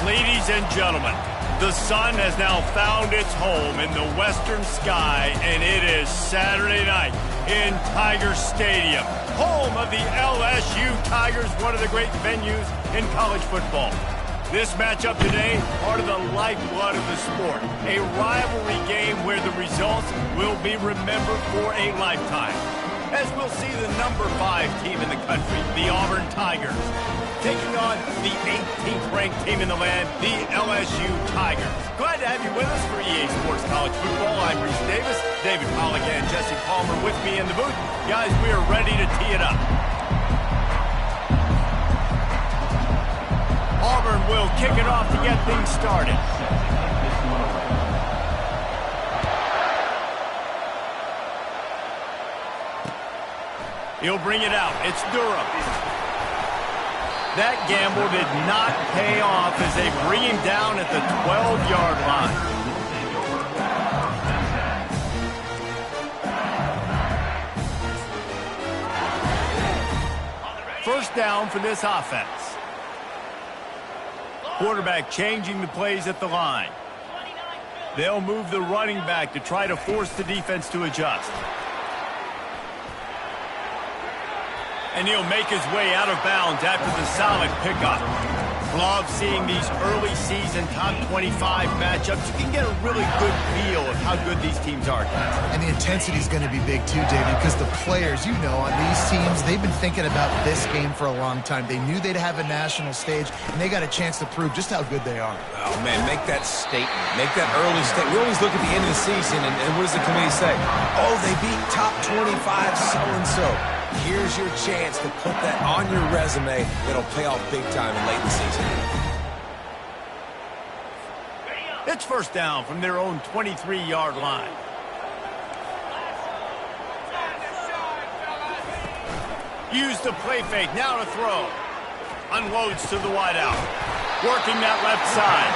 Ladies and gentlemen, the sun has now found its home in the western sky, and it is Saturday night in Tiger Stadium, home of the LSU Tigers, one of the great venues in college football. This matchup today, part of the lifeblood of the sport, a rivalry game where the results will be remembered for a lifetime. As we'll see the number 5 team in the country, the Auburn Tigers, taking on the 18th ranked team in the land, the LSU Tigers. Glad to have you with us for EA Sports College Football. I'm Reese Davis, David Pollock and Jesse Palmer with me in the booth. Guys, we are ready to tee it up. Auburn will kick it off to get things started. He'll bring it out. It's Durham. That gamble did not pay off as they bring him down at the 12-yard line. First down for this offense. Quarterback changing the plays at the line. They'll move the running back to try to force the defense to adjust. And he'll make his way out of bounds after the solid pickup. Love seeing these early season top 25 matchups. You can get a really good feel of how good these teams are. And the intensity is going to be big too, David, because the players, you know, on these teams, they've been thinking about this game for a long time. They knew they'd have a national stage, and they got a chance to prove just how good they are. Oh, man, make that statement. Make that early statement. We always look at the end of the season, and what does the committee say? Oh, they beat top 25 so-and-so. Here's your chance to put that on your resume that'll pay off big time in late in the season. It's first down from their own 23-yard line. Use the play fake, now to throw. Unloads to the wideout. Working that left side.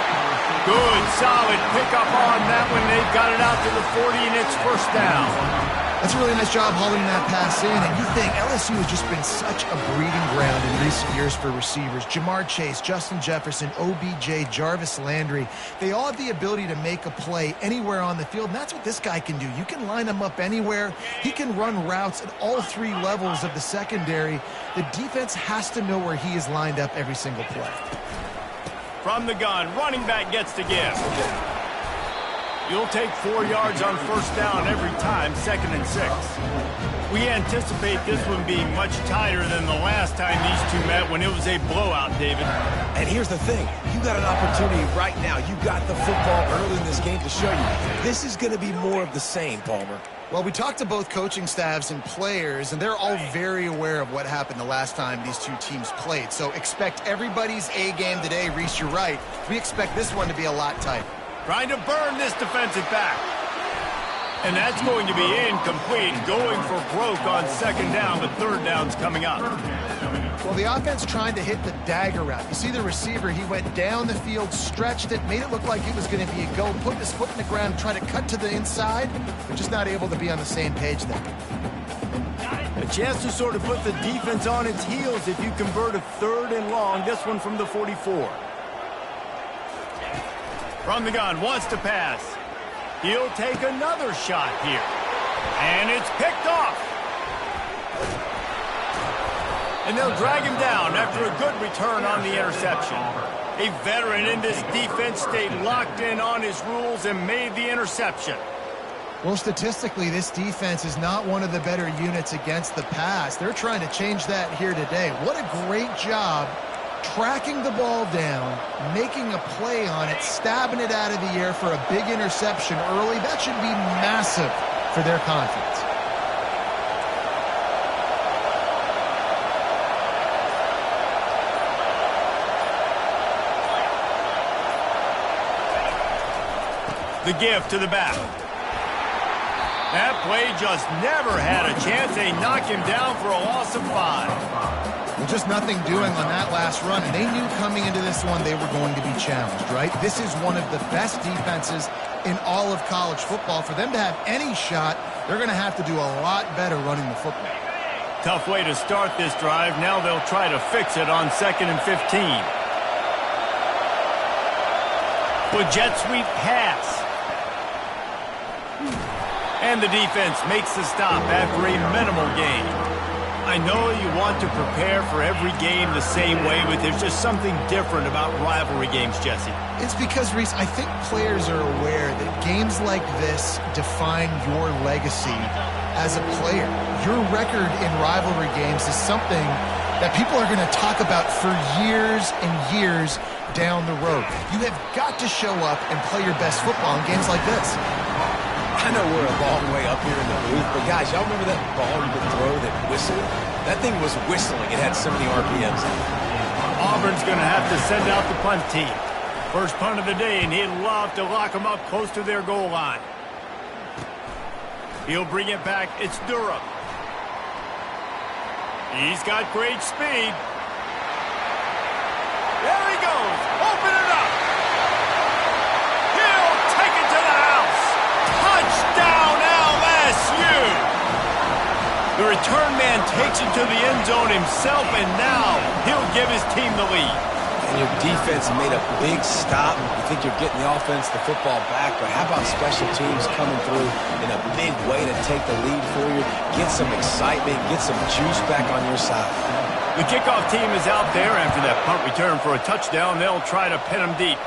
Good, solid pickup on that one. They've got it out to the 40, and it's first down. That's a really nice job hauling that pass in, and you think LSU has just been such a breeding ground in recent years for receivers. Jamar Chase, Justin Jefferson, OBJ, Jarvis Landry, they all have the ability to make a play anywhere on the field, and that's what this guy can do. You can line him up anywhere. He can run routes at all 3 levels of the secondary. The defense has to know where he is lined up every single play. From the gun, running back gets to give. You'll take 4 yards on first down every time, 2nd and 6. We anticipate this one being much tighter than the last time these two met when it was a blowout, David. And here's the thing. You got an opportunity right now. You got the football early in this game to show you. This is going to be more of the same, Palmer. Well, we talked to both coaching staffs and players, and they're all very aware of what happened the last time these two teams played. So expect everybody's A game today. Reese, you're right. We expect this one to be a lot tighter. Trying to burn this defensive back. And that's going to be incomplete. Going for broke on 2nd down, but 3rd down's coming up. Well, the offense trying to hit the dagger route. You see the receiver, he went down the field, stretched it, made it look like it was going to be a go, put his foot in the ground, trying to cut to the inside, but just not able to be on the same page there. A chance to sort of put the defense on its heels if you convert a 3rd and long. This one from the 44. From the gun, wants to pass. He'll take another shot here. And it's picked off. And they'll drag him down after a good return on the interception. A veteran in this defense stayed locked in on his rules and made the interception. Well, statistically, this defense is not one of the better units against the pass. They're trying to change that here today. What a great job tracking the ball down, making a play on it, stabbing it out of the air for a big interception early. That should be massive for their confidence. The give to the back. That play just never had a chance. They knock him down for a loss of 5. Well, just nothing doing on that last run, and they knew coming into this one they were going to be challenged, right? This is one of the best defenses in all of college football. For them to have any shot, they're going to have to do a lot better running the football. Tough way to start this drive. Now they'll try to fix it on 2nd and 15. With jet sweep pass. And the defense makes the stop after a minimal gain. I know you want to prepare for every game the same way, but there's just something different about rivalry games, Jesse. It's because, Reese, I think players are aware that games like this define your legacy as a player. Your record in rivalry games is something that people are going to talk about for years and years down the road. You have got to show up and play your best football in games like this. I know we're a long way up here in the booth, but guys, y'all remember that ball you could throw that whistled? That thing was whistling. It had so many RPMs. Auburn's going to have to send out the punt team. First punt of the day, and he'd love to lock them up close to their goal line. He'll bring it back. It's Durham. He's got great speed. There he goes. Open it up. He'll take it to the house. Touchdown, LSU. The return man takes it to the end zone himself, and now he'll give his team the lead. And your defense made a big stop. You think you're getting the offense, the football back, but how about special teams coming through in a big way to take the lead for you, get some excitement, get some juice back on your side. The kickoff team is out there after that punt return for a touchdown. They'll try to pin him deep.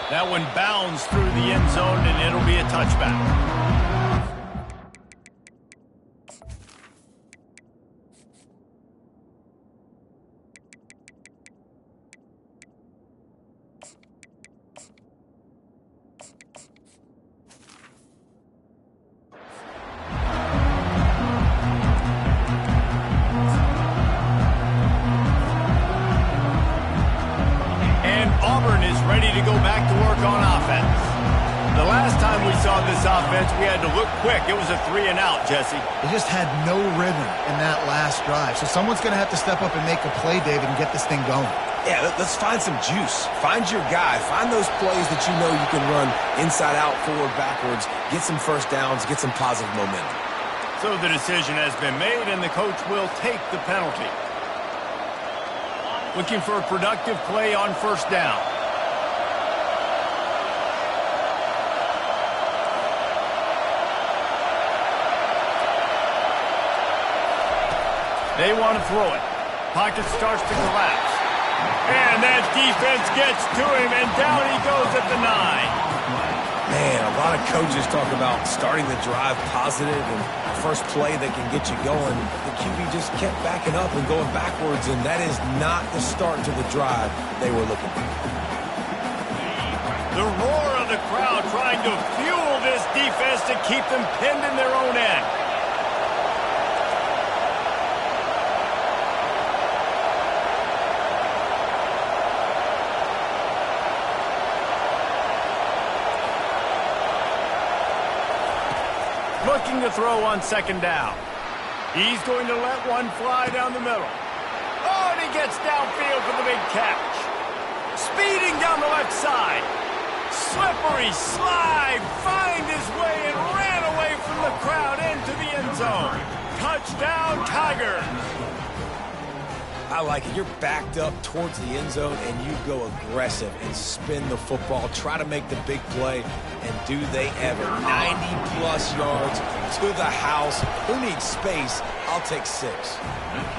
That one bounds through the end zone, and it'll be a touchback. Ready to go back to work on offense. The last time we saw this offense, we had to look quick. It was a 3-and-out, Jesse. They just had no rhythm in that last drive. So someone's going to have to step up and make a play, David, and get this thing going. Yeah, let's find some juice. Find your guy. Find those plays that you know you can run inside out, forward, backwards. Get some first downs. Get some positive momentum. So the decision has been made, and the coach will take the penalty. Looking for a productive play on first down. They want to throw it. Pocket starts to collapse. And that defense gets to him, and down he goes at the 9. Man, a lot of coaches talk about starting the drive positive and first play that can get you going. The QB just kept backing up and going backwards, and that is not the start to the drive they were looking for. The roar of the crowd trying to fuel this defense to keep them pinned in their own end. Looking to throw on second down. He's going to let one fly down the middle. Oh, and he gets downfield for the big catch. Speeding down the left side. Slippery slide. Find his way and ran away from the crowd into the end zone. Touchdown, Tigers. I like it. You're backed up towards the end zone, and you go aggressive and spin the football. Try to make the big play, and do they ever. 90-plus yards to the house. Who needs space? I'll take 6.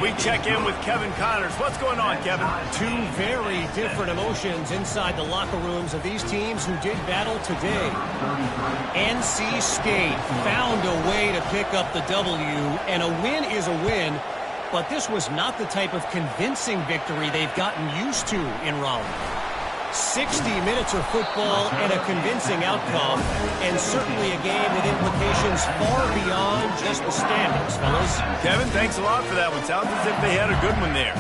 We check in with Kevin Connors. What's going on, Kevin? Two very different emotions inside the locker rooms of these teams who did battle today. NC State found a way to pick up the W, and a win is a win. But this was not the type of convincing victory they've gotten used to in Raleigh. 60 minutes of football and a convincing outcome, and certainly a game with implications far beyond just the standings, fellas. Kevin, thanks a lot for that one. Sounds as if they had a good one there.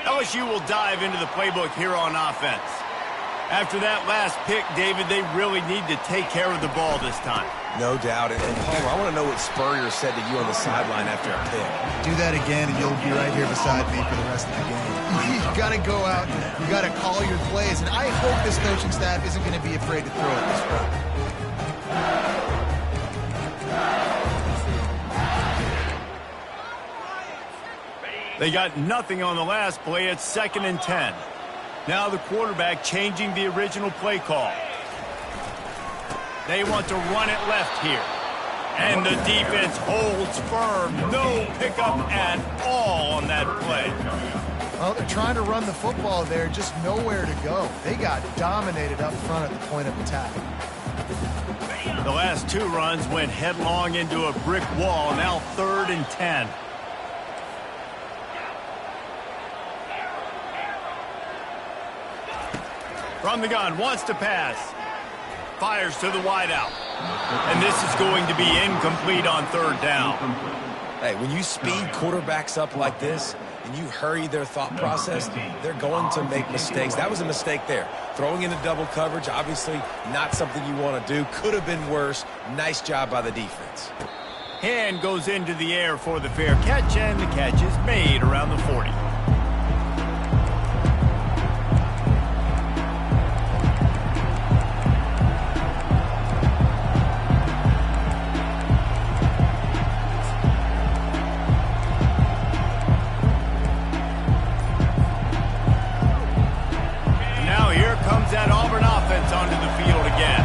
LSU will dive into the playbook here on offense. After that last pick, David, they really need to take care of the ball this time. No doubt. And Palmer, I want to know what Spurrier said to you on the sideline after a pick. Do that again, and you'll be right here beside me for the rest of the game. You got to go out. You got to call your plays. And I hope this coaching staff isn't going to be afraid to throw at this run. They got nothing on the last play. It's 2nd and 10. Now the quarterback changing the original play call. They want to run it left here. And the defense holds firm. No pickup at all on that play. Well, they're trying to run the football there, just nowhere to go. They got dominated up front at the point of attack. The last 2 runs went headlong into a brick wall. Now 3rd and 10. From the gun, wants to pass. Fires to the wideout. And this is going to be incomplete on 3rd down. Hey, when you speed quarterbacks up like this and you hurry their thought process, they're going to make mistakes. That was a mistake there. Throwing into double coverage, obviously not something you want to do. Could have been worse. Nice job by the defense. Hand goes into the air for the fair catch, and the catch is made around the 40. That Auburn offense onto the field again.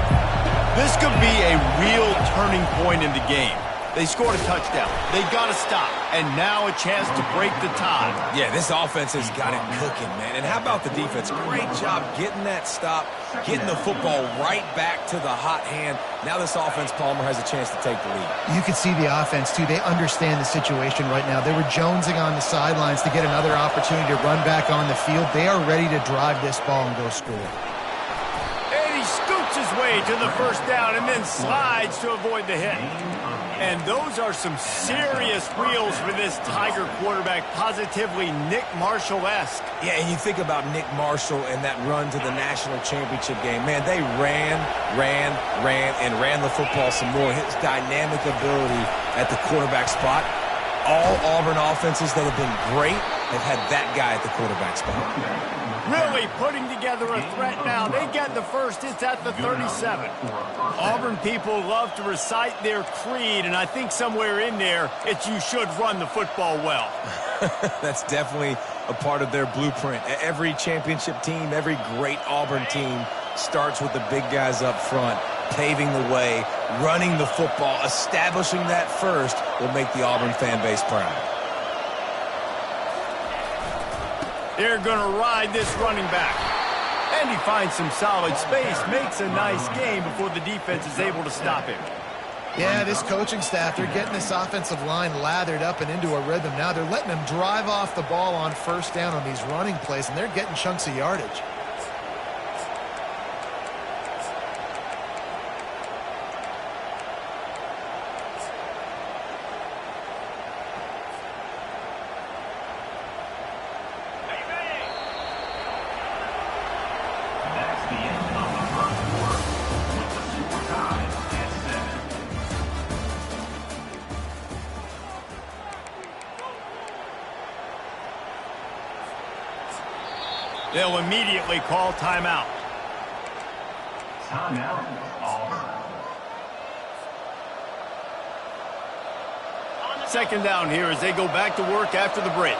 This could be a real turning point in the game. They scored a touchdown. They got to stop. And now a chance to break the tie. Yeah, this offense has got it cooking, man. And how about the defense? Great job getting that stop, getting the football right back to the hot hand. Now this offense, Palmer, has a chance to take the lead. You can see the offense, too. They understand the situation right now. They were jonesing on the sidelines to get another opportunity to run back on the field. They are ready to drive this ball and go score. His way to the 1st down and then slides to avoid the hit. And those are some serious wheels for this Tiger quarterback, positively Nick Marshall-esque. Yeah, and you think about Nick Marshall and that run to the national championship game. Man, they ran the football some more. His dynamic ability at the quarterback spot. All Auburn offenses that have been great have had that guy at the quarterback spot. Really putting together a threat now. They get the first. It's at the 37. Auburn people love to recite their creed, and I think somewhere in there, it's you should run the football well. That's definitely a part of their blueprint. Every championship team, every great Auburn team starts with the big guys up front, paving the way, running the football, establishing that first will make the Auburn fan base proud. They're going to ride this running back. And he finds some solid space, makes a nice game before the defense is able to stop him. Yeah, this coaching staff, they're getting this offensive line lathered up and into a rhythm. Now they're letting them drive off the ball on 1st down on these running plays, and they're getting chunks of yardage. They'll immediately call timeout. Timeout, Auburn. 2nd down here as they go back to work after the break.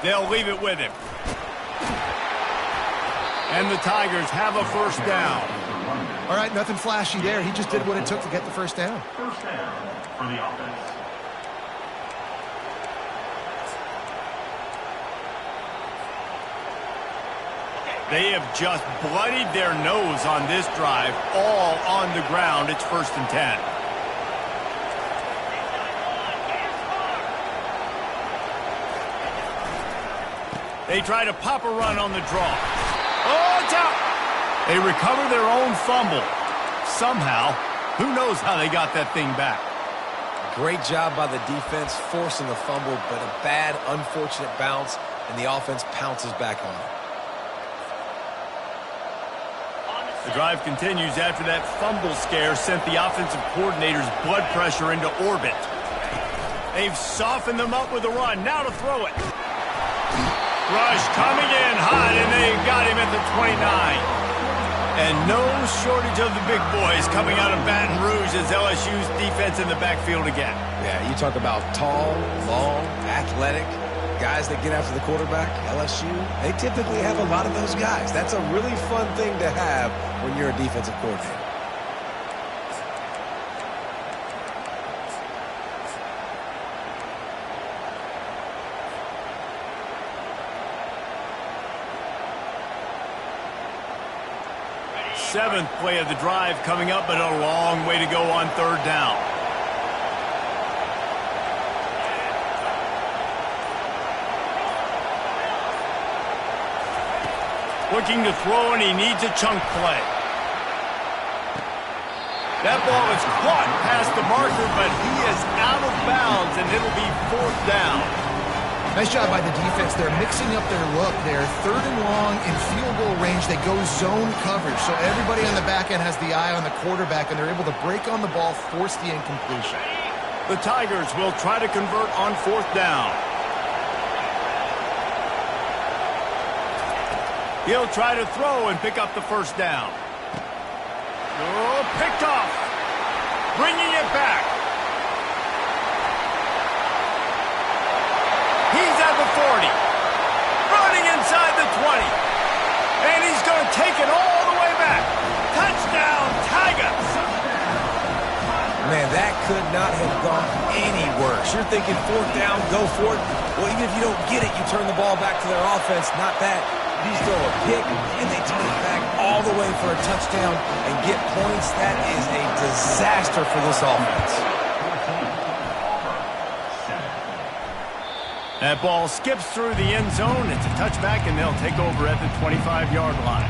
They'll leave it with him. And the Tigers have a 1st down. All right, nothing flashy there. He just did what it took to get the 1st down. 1st down for the offense. They have just bloodied their nose on this drive, all on the ground. It's 1st and 10. They try to pop a run on the draw. Oh, it's out! They recover their own fumble. Somehow, who knows how they got that thing back. Great job by the defense forcing the fumble, but a bad, unfortunate bounce, and the offense pounces back on it. The drive continues after that fumble scare sent the offensive coordinator's blood pressure into orbit. They've softened them up with a run. Now to throw it. Rush coming in hot, and they got him at the 29. And no shortage of the big boys coming out of Baton Rouge as LSU's defense in the backfield again. Yeah, you talk about tall, long, athletic guys that get after the quarterback. LSU, they typically have a lot of those guys. That's a really fun thing to have when you're a defensive coordinator. Seventh play of the drive coming up, but a long way to go on third down. Looking to throw, and he needs a chunk play. That ball is caught past the marker, but he is out of bounds, and it'll be fourth down. Nice job by the defense. They're mixing up their look. They're third and long in field goal range. They go zone coverage. So everybody on the back end has the eye on the quarterback, and they're able to break on the ball, force the incompletion. The Tigers will try to convert on fourth down. He'll try to throw and pick up the first down. Oh, picked off. Bringing it back. He's at the 40. Running inside the 20. And he's going to take it all the way back. Touchdown, Tigers. Man, that could not have gone any worse. You're thinking fourth down, go for it. Well, even if you don't get it, you turn the ball back to their offense. Not that. These throw a pick, and they turn it back all the way for a touchdown and get points. That is a disaster for this offense. That ball skips through the end zone. It's a touchback, and they'll take over at the 25-yard line.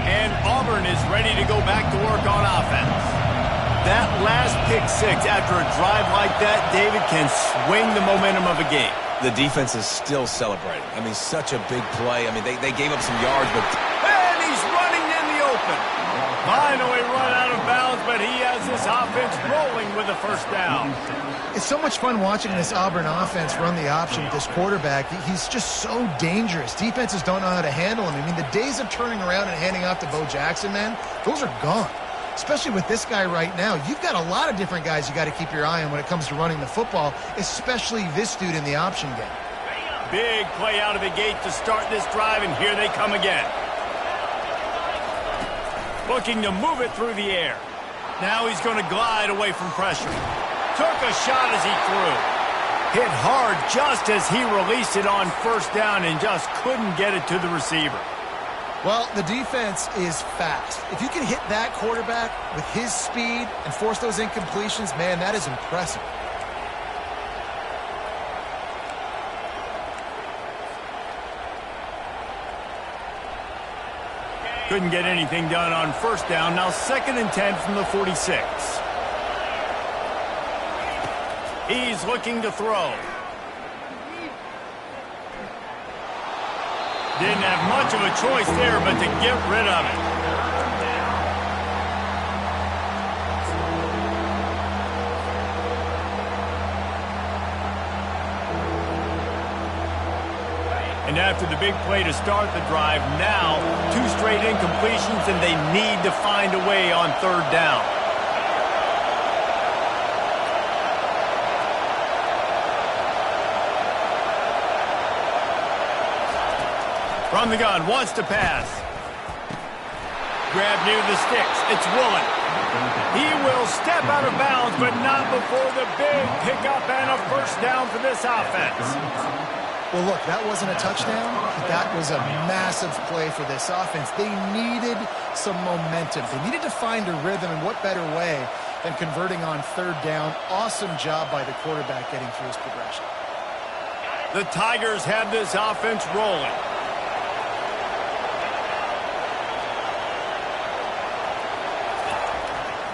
And Auburn is ready to go back to work on offense. That last pick six after a drive like that, David, can swing the momentum of a game. The defense is still celebrating. I mean, such a big play. I mean, they gave up some yards, but... And he's running in the open. Finally run out of bounds, but he has this offense rolling with a first down. It's so much fun watching this Auburn offense run the option with this quarterback. He's just so dangerous. Defenses don't know how to handle him. I mean, the days of turning around and handing off to Bo Jackson, man, those are gone. Especially with this guy right now. You've got a lot of different guys you got to keep your eye on when it comes to running the football, especially this dude in the option game. Big play out of the gate to start this drive, and here they come again. Looking to move it through the air. Now he's going to glide away from pressure. Took a shot as he threw. Hit hard just as he released it on first down and just couldn't get it to the receiver. Well, the defense is fast. If you can hit that quarterback with his speed and force those incompletions, man, that is impressive. Couldn't get anything done on first down. Now 2nd and 10 from the 46. He's looking to throw. Didn't have much of a choice there, but to get rid of it. And after the big play to start the drive, now 2 straight incompletions, and they need to find a way on third down. From the gun, wants to pass. Grab near the sticks. It's Woolen. He will step out of bounds, but not before the big pickup and a first down for this offense. Well, look, that wasn't a touchdown. That was a massive play for this offense. They needed some momentum. They needed to find a rhythm, and what better way than converting on third down. Awesome job by the quarterback getting through his progression. The Tigers have this offense rolling.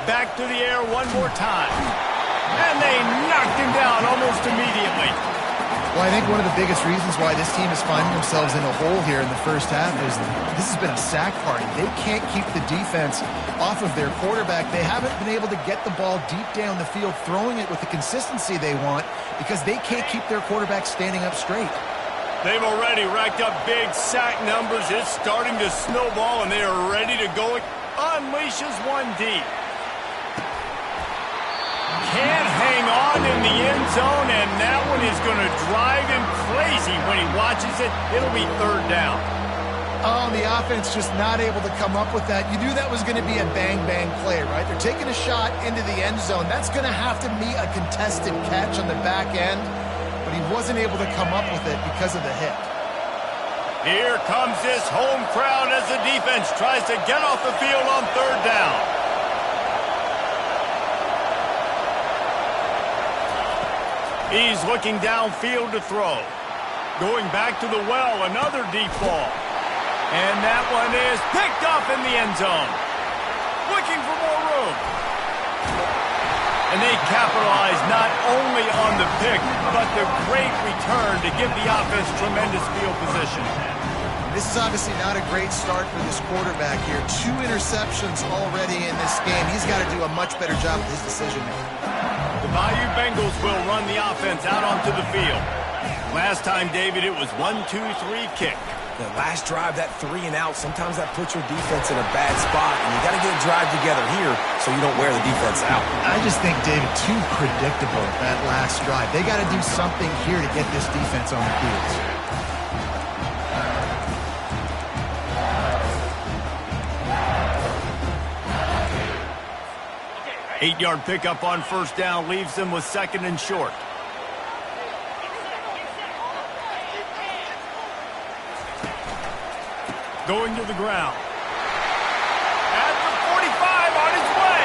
Back to the air one more time. And they knocked him down almost immediately. Well, I think one of the biggest reasons why this team is finding themselves in a hole here in the first half is this has been a sack party. They can't keep the defense off of their quarterback. They haven't been able to get the ball deep down the field, throwing it with the consistency they want because they can't keep their quarterback standing up straight. They've already racked up big sack numbers. It's starting to snowball, and they are ready to go. Unleashes one deep. Can't hang on in the end zone, and that one is going to drive him crazy when he watches it. It'll be third down. Oh, the offense just not able to come up with that. You knew that was going to be a bang-bang play, right? They're taking a shot into the end zone. That's going to have to be a contested catch on the back end, but he wasn't able to come up with it because of the hit. Here comes this home crowd as the defense tries to get off the field on third down. He's looking downfield to throw. Going back to the well, another deep ball. And that one is picked off in the end zone. Looking for more room. And they capitalize not only on the pick, but the great return to give the offense tremendous field position. This is obviously not a great start for this quarterback here. 2 interceptions already in this game. He's got to do a much better job with his decision making. The Bayou Bengals will run the offense out onto the field. Last time, David, it was 1-2-3 kick. The last drive, that 3 and out, sometimes that puts your defense in a bad spot, and you got to get a drive together here so you don't wear the defense out. I just think, David, too predictable that last drive. They got to do something here to get this defense on the field. 8-yard pickup on first down leaves them with second and short. Going to the ground. At the 45 on his way.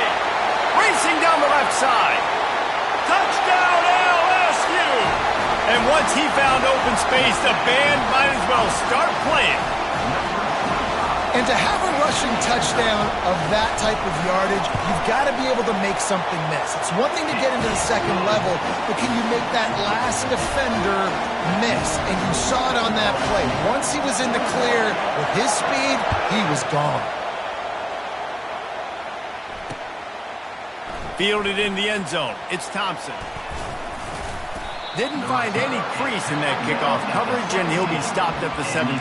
Racing down the left side. Touchdown LSU! And once he found open space, the band might as well start playing. And to have a rushing touchdown of that type of yardage, you've got to be able to make something miss. It's one thing to get into the second level, but can you make that last defender miss? And you saw it on that play. Once he was in the clear with his speed, he was gone. Fielded in the end zone. It's Thompson. Didn't find any crease in that kickoff coverage, and he'll be stopped at the 17.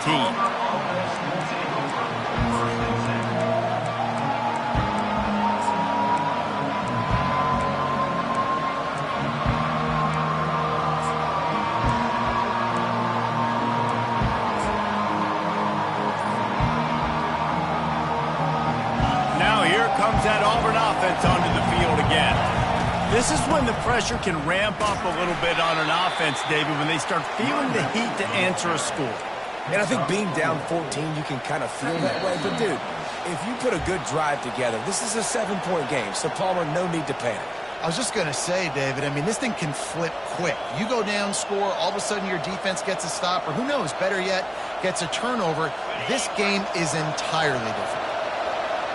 That Auburn offense onto the field again. This is when the pressure can ramp up a little bit on an offense, David, when they start feeling the heat to answer a score. And I think being down 14, you can kind of feel that way. But, dude, if you put a good drive together, this is a 7-point game. So, Palmer, no need to panic. I was just going to say, David, I mean, this thing can flip quick. You go down, score, all of a sudden your defense gets a stop, or who knows, better yet, gets a turnover. This game is entirely different.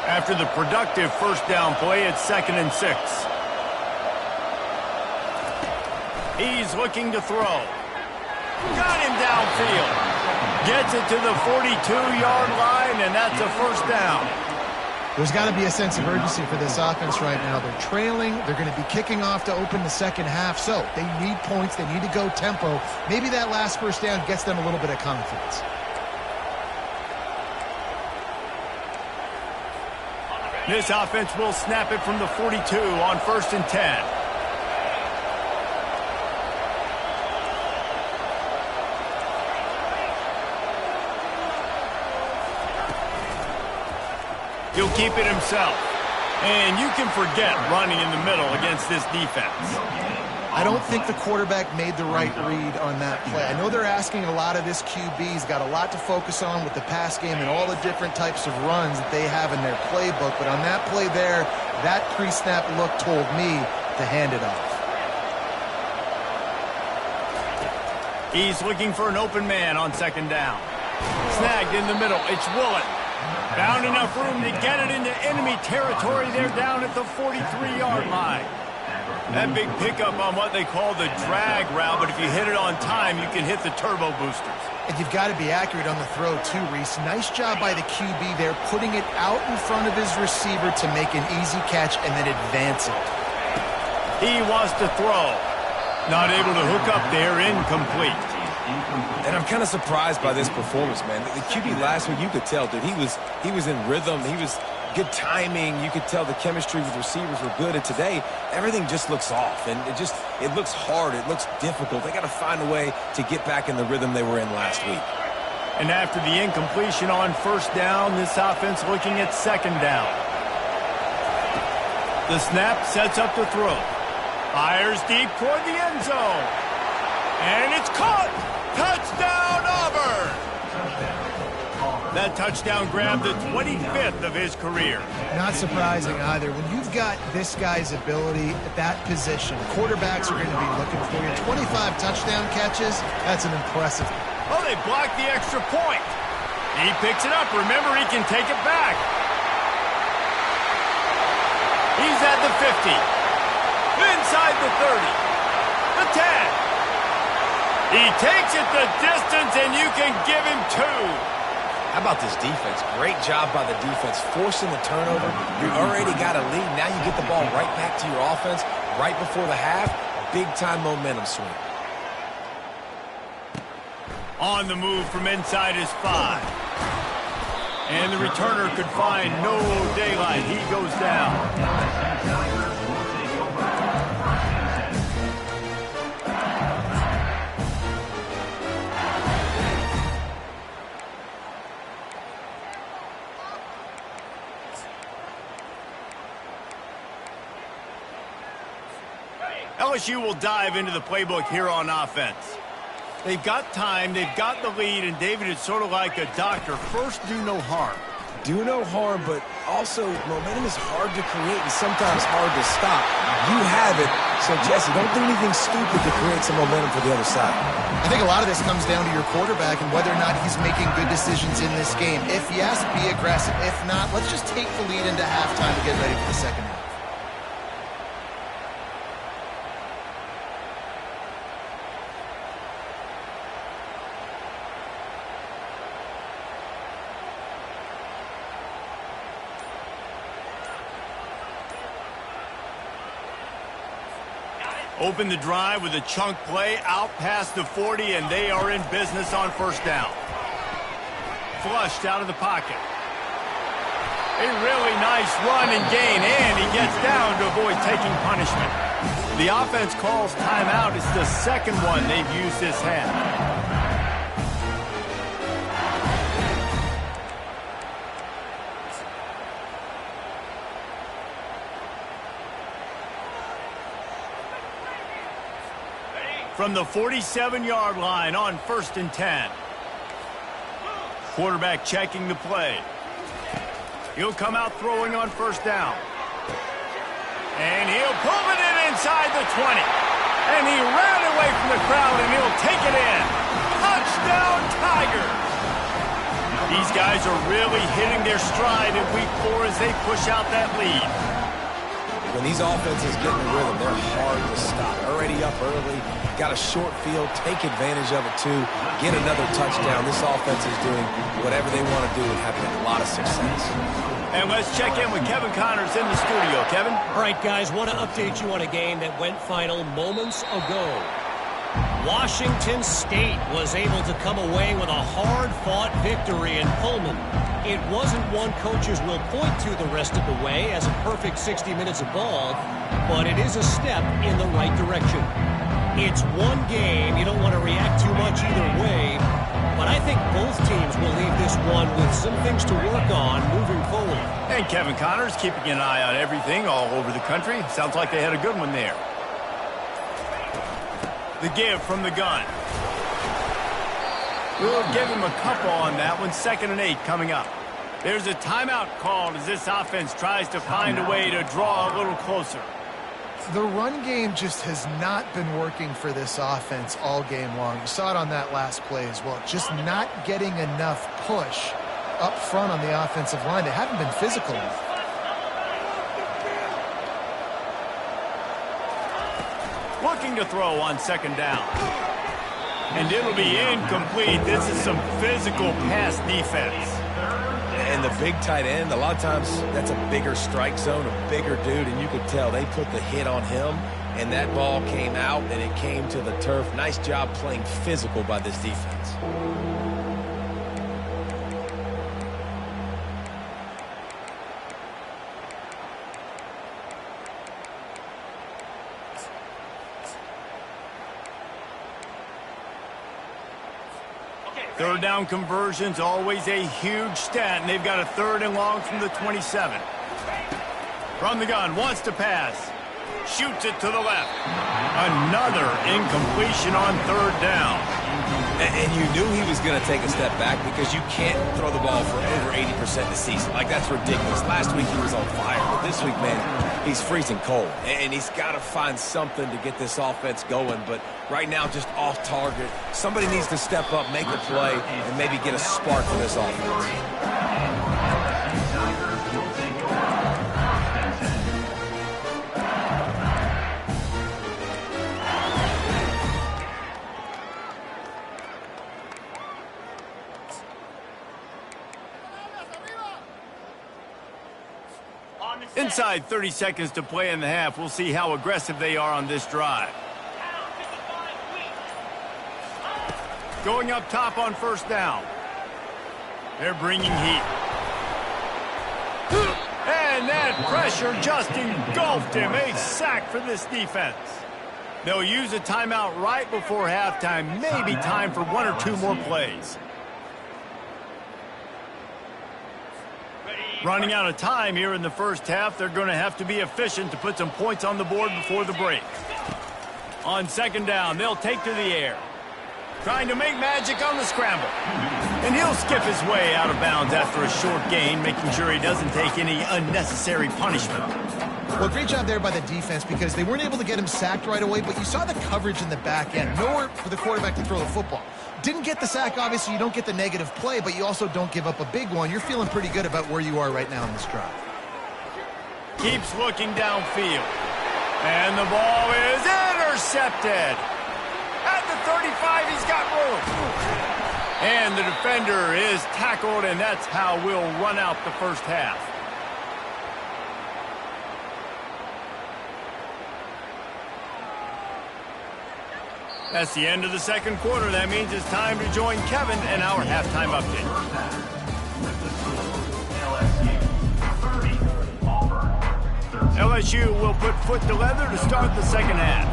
After the productive first down play, it's 2nd and 6. He's looking to throw. Got him downfield. Gets it to the 42-yard line, and that's a first down. There's got to be a sense of urgency for this offense right now. They're trailing. They're going to be kicking off to open the second half. So they need points. They need to go tempo. Maybe that last first down gets them a little bit of confidence. This offense will snap it from the 42 on 1st and 10. He'll keep it himself. And you can forget running in the middle against this defense. I don't think the quarterback made the right read on that play. I know they're asking a lot of this QB. He's got a lot to focus on with the pass game and all the different types of runs that they have in their playbook. But on that play there, that pre-snap look told me to hand it off. He's looking for an open man on 2nd down. Snagged in the middle. It's Willett. Found enough room to get it into enemy territory. They're down at the 43-yard line. That big pickup on what they call the drag route, but if you hit it on time, you can hit the turbo boosters. And you've got to be accurate on the throw, too, Reese. Nice job by the QB there, putting it out in front of his receiver to make an easy catch and then advance it. He wants to throw. Not able to hook up there, incomplete. And I'm kind of surprised by this performance, man. The QB last week, you could tell, dude, he was in rhythm. He was good timing. You could tell the chemistry with receivers were good. And today, everything just looks off. And it looks hard. It looks difficult. They got to find a way to get back in the rhythm they were in last week. And after the incompletion on first down, this offense looking at second down. The snap sets up the throw. Fires deep toward the end zone. And it's caught. Touchdown, Auburn. That touchdown grabbed the 25th of his career. Not surprising either. When you've got this guy's ability at that position, quarterbacks are going to be looking for you. 25 touchdown catches, that's an impressive. Oh, they blocked the extra point. He picks it up. Remember, he can take it back. He's at the 50. Inside the 30. The 10. He takes it the distance, and you can give him 2. How about this defense? Great job by the defense, forcing the turnover. You already got a lead. Now you get the ball right back to your offense right before the half. Big-time momentum swing. On the move from inside his 5. And the returner could find no daylight. He goes down. LSU will dive into the playbook here on offense. They've got time, they've got the lead, and David, it's sort of like a doctor. First, do no harm. Do no harm, but also momentum is hard to create and sometimes hard to stop. You have it, so Jesse, don't do anything stupid to create some momentum for the other side. I think a lot of this comes down to your quarterback and whether or not he's making good decisions in this game. If yes, be aggressive. If not, let's just take the lead into halftime to get ready for the second half. Open the drive with a chunk play out past the 40, and they are in business on first down. Flushed out of the pocket. A really nice run and gain, and he gets down to avoid taking punishment. The offense calls timeout. It's the second one they've used this half. From the 47-yard line on 1st and 10. Quarterback checking the play. He'll come out throwing on first down. And he'll pull it in inside the 20. And he ran away from the crowd, and he'll take it in. Touchdown, Tigers! These guys are really hitting their stride in week 4 as they push out that lead. When these offenses get in the rhythm, they're hard to stop. Already up early, got a short field, take advantage of it too, get another touchdown. This offense is doing whatever they want to do and having a lot of success. And let's check in with Kevin Connors in the studio. Kevin? All right, guys, want to update you on a game that went final moments ago. Washington State was able to come away with a hard-fought victory in Pullman. It wasn't one coaches will point to the rest of the way as a perfect 60 minutes of ball, but it is a step in the right direction. It's one game. You don't want to react too much either way, but I think both teams will leave this one with some things to work on moving forward. And Kevin Connors keeping an eye on everything all over the country. Sounds like they had a good one there. The give from the gun. We'll give him a couple on that one. 2nd and 8 coming up. There's a timeout called as this offense tries to find a way to draw a little closer. The run game just has not been working for this offense all game long. You saw it on that last play as well. Just not getting enough push up front on the offensive line. They haven't been physical enough. looking to throw on second down. And it'll be incomplete. This is some physical pass defense. And the big tight end, a lot of times that's a bigger strike zone, a bigger dude, and you could tell they put the hit on him, and that ball came out, and it came to the turf. Nice job playing physical by this defense. Third down conversion's always a huge stat, and they've got a 3rd and long from the 27. From the gun, wants to pass. Shoots it to the left. Another incompletion on 3rd down. And you knew he was going to take a step back because you can't throw the ball for over 80% this season. Like, that's ridiculous. Last week he was on fire, but this week, man, he's freezing cold. And he's got to find something to get this offense going, but right now just off target. Somebody needs to step up, make a play, and maybe get a spark for this offense. Inside 30 seconds to play in the half. We'll see how aggressive they are on this drive. Going up top on 1st down. They're bringing heat. And that pressure just engulfed him. A sack for this defense. They'll use a timeout right before halftime. Maybe time for 1 or 2 more plays. Running out of time here in the first half. They're going to have to be efficient to put some points on the board before the break. On 2nd down, they'll take to the air. Trying to make magic on the scramble. And he'll skip his way out of bounds after a short gain, making sure he doesn't take any unnecessary punishment. Well, great job there by the defense because they weren't able to get him sacked right away, but you saw the coverage in the back end. Nowhere for the quarterback to throw the football. Didn't get the sack, obviously. You don't get the negative play, but you also don't give up a big one. You're feeling pretty good about where you are right now in this drive. Keeps looking downfield. And the ball is intercepted. At the 35, he's got room. And the defender is tackled, and that's how we'll run out the first half. That's the end of the 2nd quarter. That means it's time to join Kevin and our halftime update. LSU will put foot to leather to start the 2nd half.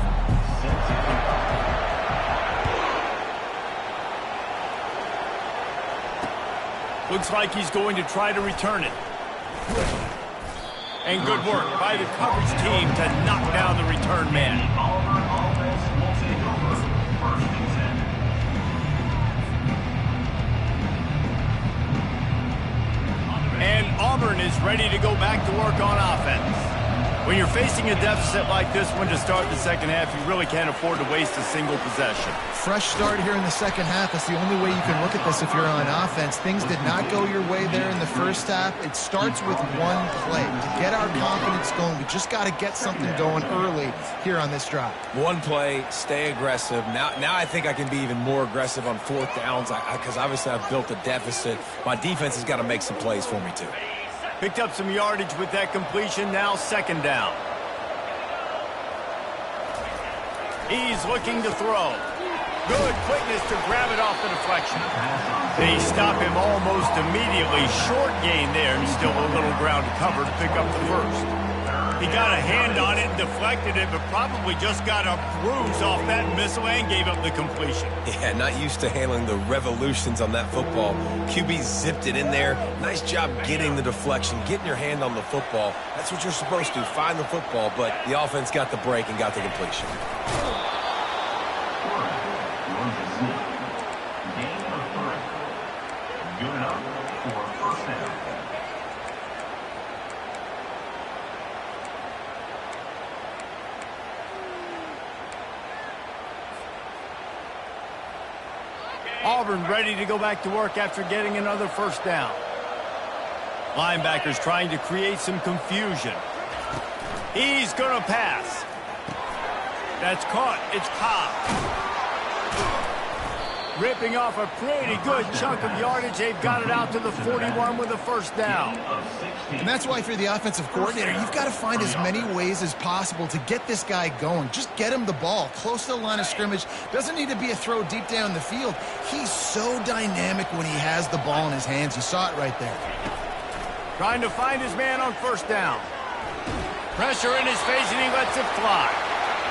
Looks like he's going to try to return it. And good work by the coverage team to knock down the return man. And Auburn is ready to go back to work on offense. When you're facing a deficit like this one to start the 2nd half, you really can't afford to waste a single possession. Fresh start here in the 2nd half. That's the only way you can look at this if you're on offense. Things did not go your way there in the first half. It starts with one play. To get our confidence going, we just got to get something going early here on this drive. One play, stay aggressive. Now I think I can be even more aggressive on 4th downs because obviously I've built a deficit. My defense has got to make some plays for me too. Picked up some yardage with that completion. Now 2nd down. He's looking to throw. Good quickness to grab it off the deflection. They stop him almost immediately. Short gain there. Still a little ground to cover to pick up the 1st. He got a hand on it and deflected it, but probably just got a bruise off that missile and gave up the completion. Yeah, not used to handling the revolutions on that football. QB zipped it in there. Nice job getting the deflection, getting your hand on the football. That's what you're supposed to, find the football, but the offense got the break and got the completion. Good enough for 1st down. Auburn ready to go back to work after getting another 1st down. Linebackers trying to create some confusion. He's going to pass. That's caught. It's Cobb. Ripping off a pretty good chunk of yardage. They've got it out to the 41 with a first down. And that's why if you're the offensive coordinator, you've got to find as many ways as possible to get this guy going. Just get him the ball close to the line of scrimmage. Doesn't need to be a throw deep down the field. He's so dynamic when he has the ball in his hands. You saw it right there. Trying to find his man on first down. Pressure in his face, and he lets it fly.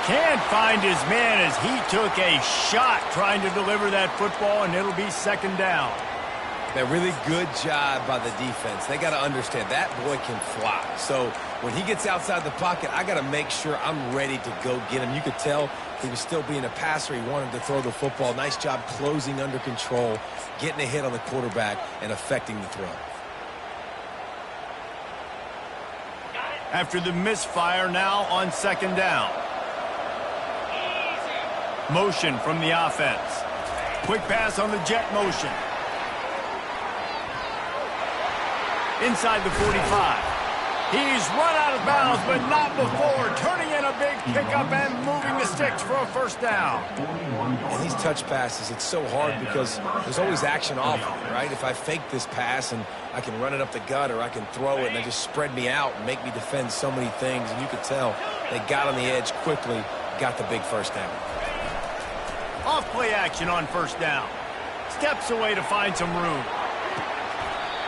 Can't find his man as he took a shot trying to deliver that football, and it'll be second down. A really good job by the defense. They got to understand that boy can fly. So when he gets outside the pocket, I got to make sure I'm ready to go get him. You could tell he was still being a passer. He wanted to throw the football. Nice job closing under control, getting a hit on the quarterback, and affecting the throw. After the misfire, now on second down. Motion from the offense. Quick pass on the jet motion. Inside the 45. He's run out of bounds, but not before. Turning in a big pickup and moving the sticks for a first down. And these touch passes, it's so hard because there's always action off of it, right? If I fake this pass and I can run it up the gut or I can throw it and they just spread me out and make me defend so many things. And you could tell they got on the edge quickly, got the big first down. Off play action on first down. Steps away to find some room.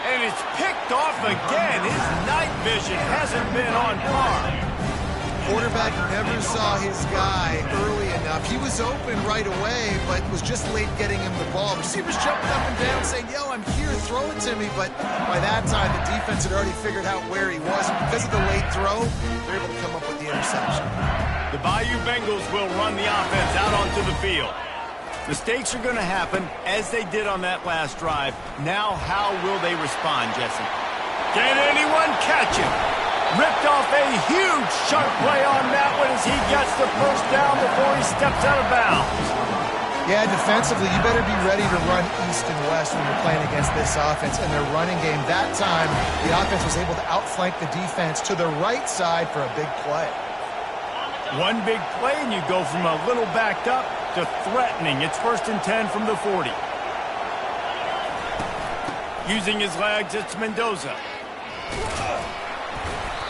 And it's picked off again. His night vision hasn't been on par. Quarterback never saw his guy early enough. He was open right away, but was just late getting him the ball. Receivers jumping up and down saying, yo, I'm here, throw it to me. But by that time, the defense had already figured out where he was. And because of the late throw, they're able to come up with the interception. The Bayou Bengals will run the offense out onto the field. Mistakes are going to happen, as they did on that last drive. Now, how will they respond, Jesse? Can anyone catch him? Ripped off a huge sharp play on that one as he gets the first down before he steps out of bounds. Yeah, defensively, you better be ready to run east and west when you're playing against this offense. And their running game, that time, the offense was able to outflank the defense to the right side for a big play. One big play, and you go from a little backed up to threatening. It's 1st and 10 from the 40. Using his legs, it's Mendoza.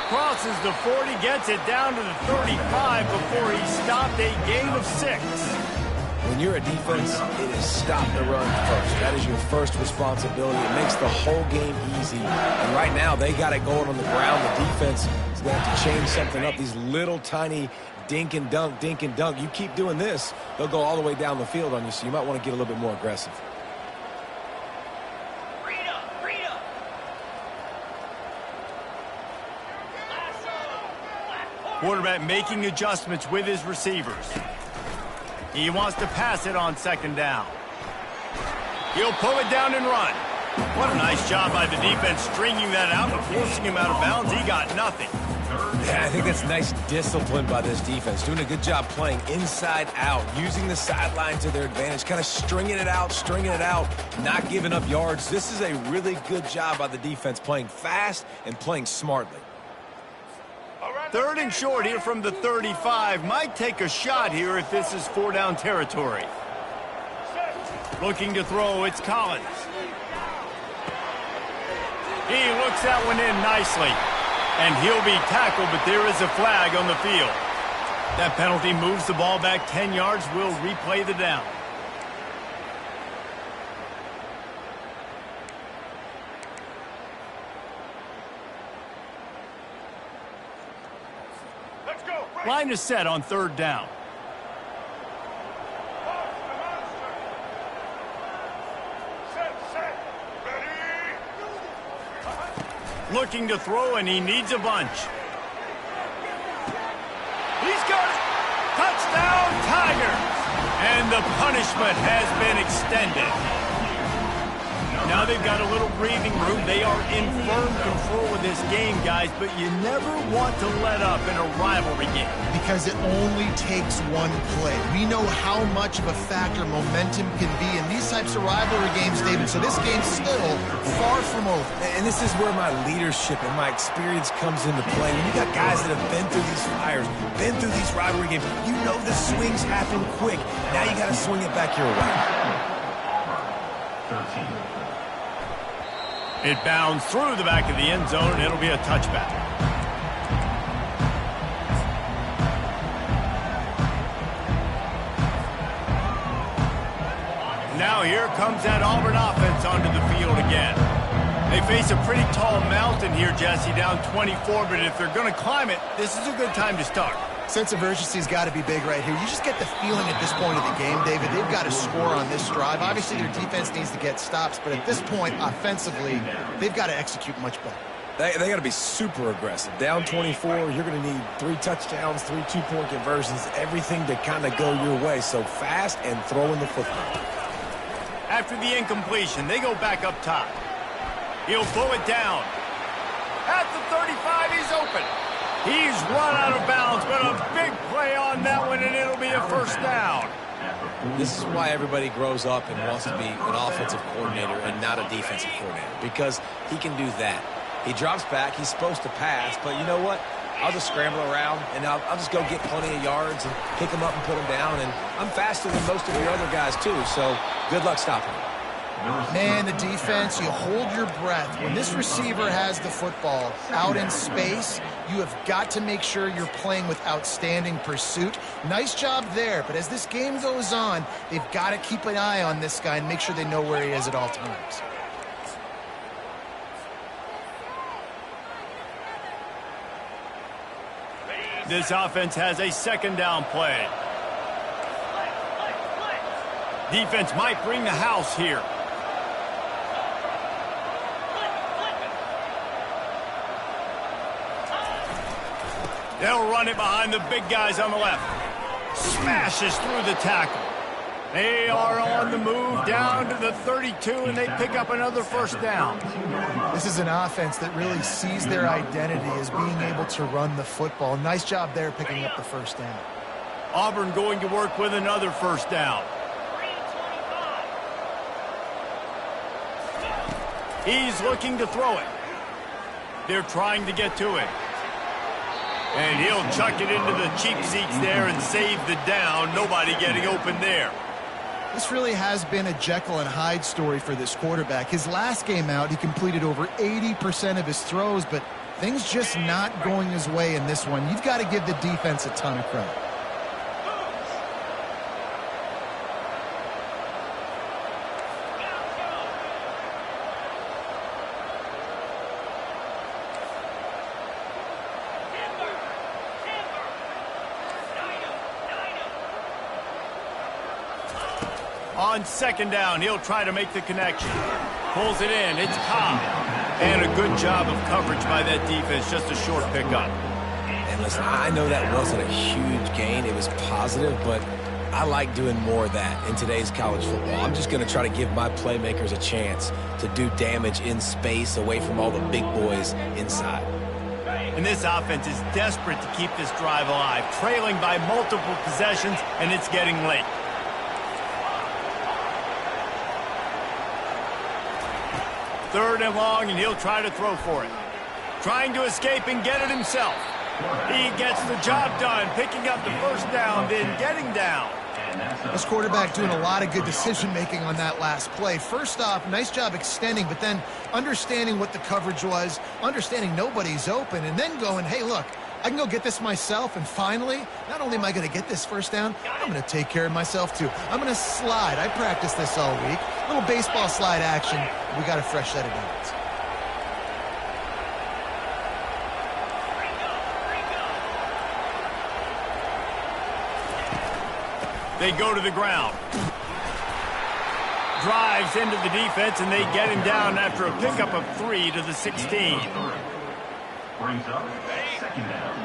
Crosses the 40, gets it down to the 35 before he stopped a gain of 6. When you're a defense, it is stop the run first. That is your first responsibility. It makes the whole game easy. And right now, they got it going on the ground. The defense is going to have to change something up. These little tiny dink and dunk, dink and dunk. You keep doing this, they'll go all the way down the field on you, so you might want to get a little bit more aggressive. Quarterback making adjustments with his receivers. He wants to pass it on second down. He'll pull it down and run. What a nice job by the defense stringing that out and forcing him out of bounds. He got nothing. Yeah, I think that's nice discipline by this defense. Doing a good job playing inside out, using the sideline to their advantage, kind of stringing it out, not giving up yards. This is a really good job by the defense, playing fast and playing smartly. 3rd and short here from the 35. Might take a shot here if this is 4-down territory. Looking to throw, it's Collins. He looks that one in nicely. And he'll be tackled, but there is a flag on the field. That penalty moves the ball back 10 yards. We'll replay the down. Line is set on 3rd down. Looking to throw, and he needs a bunch. He's got it. Touchdown, Tigers. And the punishment has been extended. Now they've got a little breathing room. They are in firm control of this game, guys, but you never want to let up in a rivalry game. Because it only takes one play. We know how much of a factor momentum can be in these types of rivalry games, David, so this game's still far from over. And this is where my leadership and my experience comes into play. When you got guys that have been through these fires, been through these rivalry games, you know the swings happen quick. Now you got to swing it back your way. 13. It bounds through the back of the end zone, and it'll be a touchback. Now here comes that Auburn offense onto the field again. They face a pretty tall mountain here, Jesse, down 24, but if they're going to climb it, this is a good time to start. Sense of urgency's got to be big right here. You just get the feeling at this point of the game, David, they've got to score on this drive. Obviously, their defense needs to get stops, but at this point, offensively, they've got to execute much better. They got to be super aggressive. Down 24, you're going to need 3 touchdowns, 3 two-point conversions, everything to kind of go your way. So fast and throwing the football. After the incompletion, they go back up top. He'll pull it down. At the 35, he's open. He's run out of bounds, but a big play on that one, and it'll be a first down. This is why everybody grows up and wants to be an offensive coordinator and not a defensive coordinator, because he can do that. He drops back. He's supposed to pass, but you know what? I'll just scramble around, and I'll just go get plenty of yards and pick them up and put them down, and I'm faster than most of your other guys, too, so good luck stopping him. Man, the defense, you hold your breath. When this receiver has the football out in space, you have got to make sure you're playing with outstanding pursuit. Nice job there, but as this game goes on, they've got to keep an eye on this guy and make sure they know where he is at all times. This offense has a second down play. Defense might bring the house here. They'll run it behind the big guys on the left. Smashes through the tackle. They are on the move down to the 32, and they pick up another first down. This is an offense that really sees their identity as being able to run the football. Nice job there picking up the first down. Auburn going to work with another first down. He's looking to throw it. They're trying to get to it. And he'll chuck it into the cheap seats there and save the down. Nobody getting open there. This really has been a Jekyll and Hyde story for this quarterback. His last game out, he completed over 80% of his throws, but things just not going his way in this one. You've got to give the defense a ton of credit. On second down, he'll try to make the connection. Pulls it in. It's Cobb. And a good job of coverage by that defense. Just a short pickup. And listen, I know that wasn't a huge gain. It was positive, but I like doing more of that in today's college football. I'm just going to try to give my playmakers a chance to do damage in space away from all the big boys inside. And this offense is desperate to keep this drive alive. Trailing by multiple possessions, and it's getting late. Third and long, and he'll try to throw for it. Trying to escape and get it himself. He gets the job done, picking up the first down, then getting down. This quarterback doing a lot of good decision-making on that last play. First off, nice job extending, but then understanding what the coverage was, understanding nobody's open, and then going, hey, look, I can go get this myself, and finally, not only am I going to get this first down, I'm going to take care of myself too. I'm going to slide. I practiced this all week. A little baseball slide action. We got a fresh set of downs. They go to the ground. Drives into the defense, and they get him down after a pickup of 3 to the 16. Brings up second down.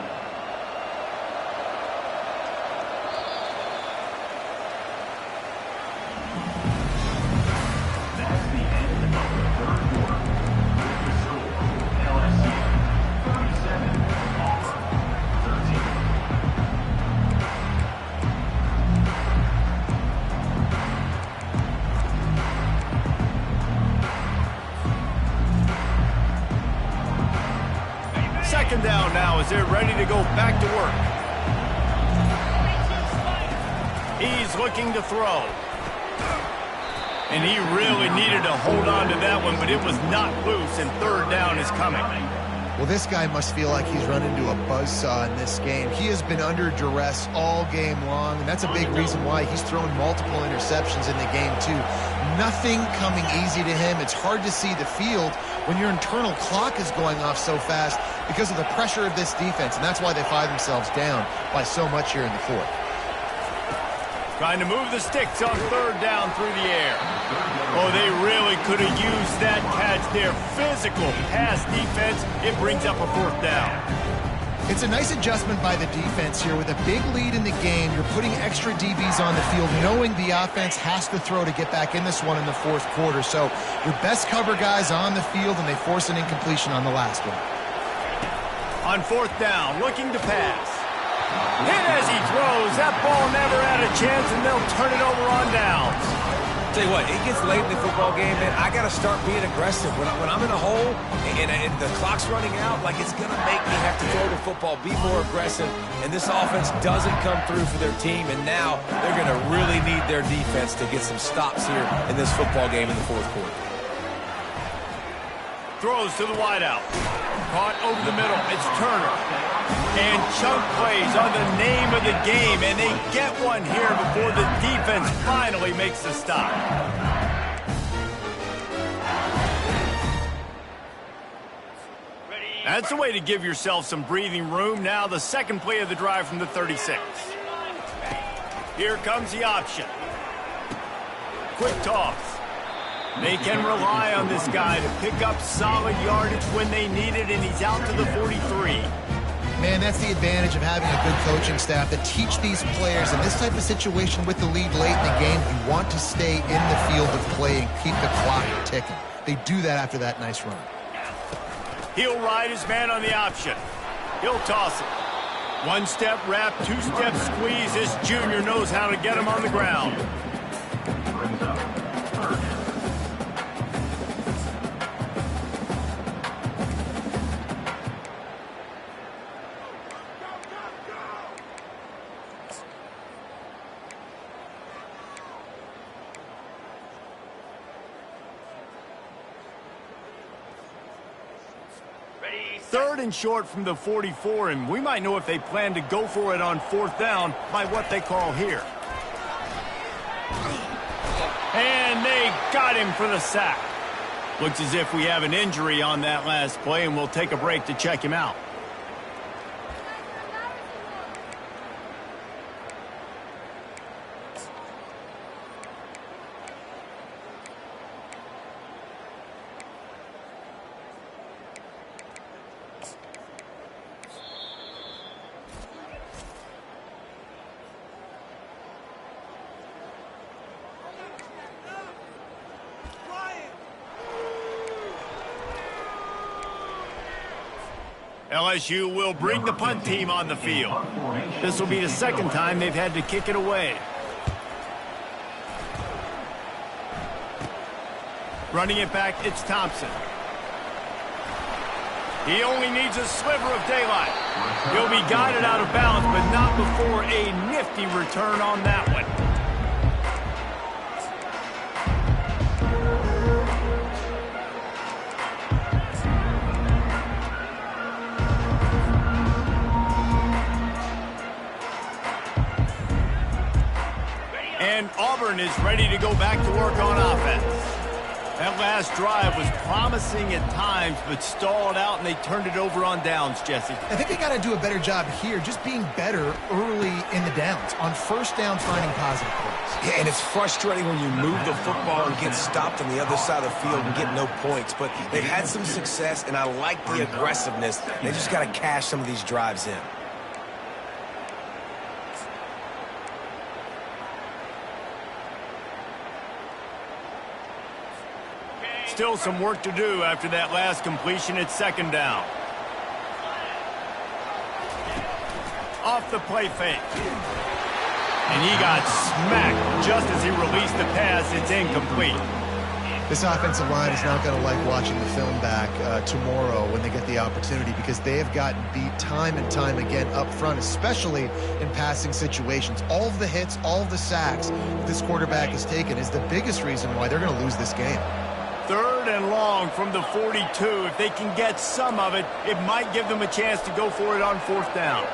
That's the end of the second down now as they're ready to go back to work. He's looking to throw. And he really needed to hold on to that one, but it was not loose, and third down is coming. Well, this guy must feel like he's run into a buzzsaw in this game. He has been under duress all game long, and that's a big reason why he's thrown multiple interceptions in the game, too. Nothing coming easy to him. It's hard to see the field when your internal clock is going off so fast because of the pressure of this defense, and that's why they find themselves down by so much here in the fourth. Trying to move the sticks on third down through the air. Oh, they really could have used that catch there. Physical pass defense. It brings up a fourth down. It's a nice adjustment by the defense here. With a big lead in the game, you're putting extra DBs on the field, knowing the offense has to throw to get back in this one in the fourth quarter. So your best cover guys on the field, and they force an incompletion on the last one. On fourth down, looking to pass. Hit as he throws. That ball never had a chance, and they'll turn it over on downs. Tell you what, it gets late in the football game, man. I got to start being aggressive. When I'm in a hole and the clock's running out, like, it's going to make me have to throw the football, be more aggressive, and this offense doesn't come through for their team, and now they're going to really need their defense to get some stops here in this football game in the fourth quarter. Throws to the wideout. Caught over the middle. It's Turner. And chunk plays on the name of the game, and they get one here before the defense finally makes the stop. That's a way to give yourself some breathing room. Now the second play of the drive from the 36. Here comes the option. Quick toss. They can rely on this guy to pick up solid yardage when they need it, and he's out to the 43. Man, that's the advantage of having a good coaching staff that teach these players in this type of situation with the lead late in the game. You want to stay in the field of play and keep the clock ticking. They do that after that nice run. He'll ride his man on the option. He'll toss it. One-step wrap, two-step squeeze. This junior knows how to get him on the ground. Brings up third. Third and short from the 44, and we might know if they plan to go for it on fourth down by what they call here. And they got him for the sack. Looks as if we have an injury on that last play, and we'll take a break to check him out. LSU will bring the punt team on the field. This will be the second time they've had to kick it away. Running it back, it's Thompson. He only needs a sliver of daylight. He'll be guided out of bounds, but not before a nifty return on that one. And Auburn is ready to go back to work on offense. That last drive was promising at times, but stalled out, and they turned it over on downs, Jesse. I think they got to do a better job here, just being better early in the downs. On first down, finding positive plays. Yeah, and it's frustrating when you move the football and get stopped on the other side of the field and get no points. But they've had some success, and I like the aggressiveness. They just got to cash some of these drives in. Still some work to do after that last completion at second down. Off the play fake. And he got smacked just as he released the pass. It's incomplete. This offensive line is not going to like watching the film back tomorrow when they get the opportunity, because they have gotten beat time and time again up front, especially in passing situations. All of the hits, all of the sacks that this quarterback has taken is the biggest reason why they're going to lose this game. 3rd and long from the 42. If they can get some of it, it might give them a chance to go for it on 4th down.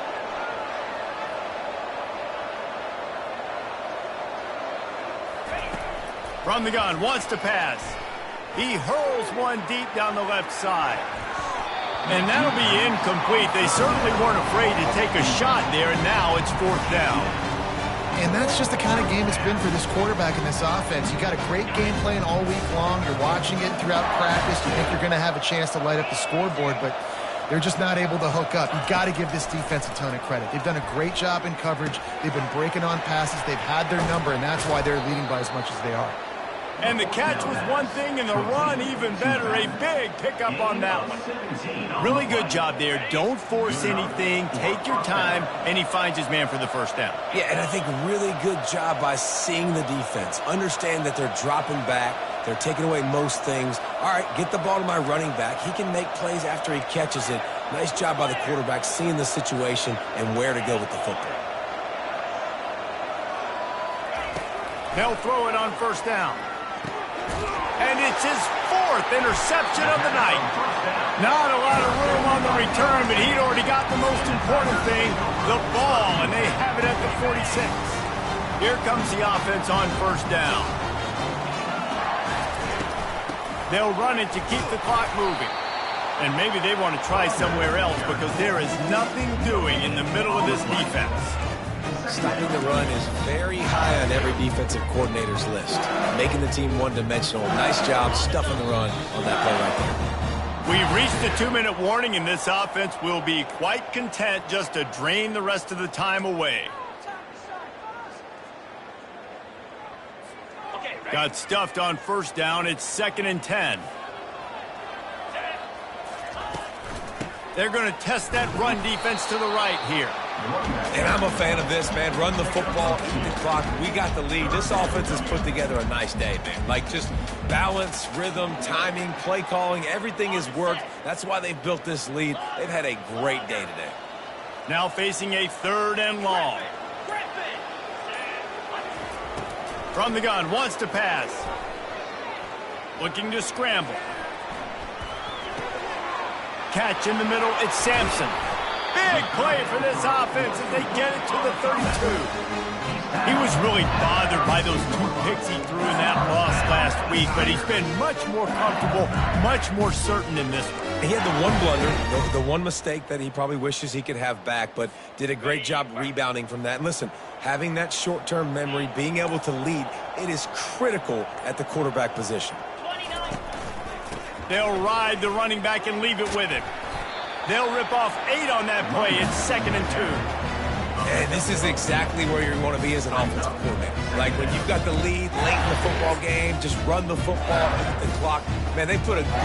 From the gun, wants to pass. He hurls one deep down the left side. And that'll be incomplete. They certainly weren't afraid to take a shot there, and now it's 4th down. And that's just the kind of game it's been for this quarterback in this offense. You got a great game plan all week long. You're watching it throughout practice. You think you're going to have a chance to light up the scoreboard, but they're just not able to hook up. You've got to give this defense a ton of credit. They've done a great job in coverage. They've been breaking on passes. They've had their number, and that's why they're leading by as much as they are. And the catch was one thing, and the run even better. A big pickup on that one. Really good job there. Don't force anything. Take your time, and he finds his man for the 1st down. Yeah, and I think really good job by seeing the defense. Understand that they're dropping back. They're taking away most things. All right, get the ball to my running back. He can make plays after he catches it. Nice job by the quarterback seeing the situation and where to go with the football. They'll throw it on 1st down. And it's his 4th interception of the night. Not a lot of room on the return, but he'd already got the most important thing, the ball, and they have it at the 46. Here comes the offense on 1st down. They'll run it to keep the clock moving. And maybe they want to try somewhere else, because there is nothing doing in the middle of this defense. Stopping the run is very high on every defensive coordinator's list. Making the team one-dimensional. Nice job stuffing the run on that play right there. We've reached the 2-minute warning, and this offense will be quite content just to drain the rest of the time away. Got stuffed on 1st down. It's 2nd and 10. They're going to test that run defense to the right here. And I'm a fan of this, man. Run the football, keep the clock. We got the lead. This offense has put together a nice day, man. Like, just balance, rhythm, timing, play calling, everything has worked. That's why they've built this lead. They've had a great day today. Now facing a 3rd and long. From the gun, wants to pass. Looking to scramble. Catch in the middle, it's Sampson. Big play for this offense as they get it to the 32. He was really bothered by those 2 picks he threw in that loss last week, but he's been much more comfortable, much more certain in this one. He had the one blunder, the one mistake that he probably wishes he could have back, but did a great job rebounding from that. And listen, having that short-term memory, being able to lead, it is critical at the quarterback position. They'll ride the running back and leave it with him. They'll rip off 8 on that play. It's 2nd and 2. And this is exactly where you want to be as an offensive coordinator. Like, when you've got the lead late in the football game, just run the football, hit the clock. Man, they put a good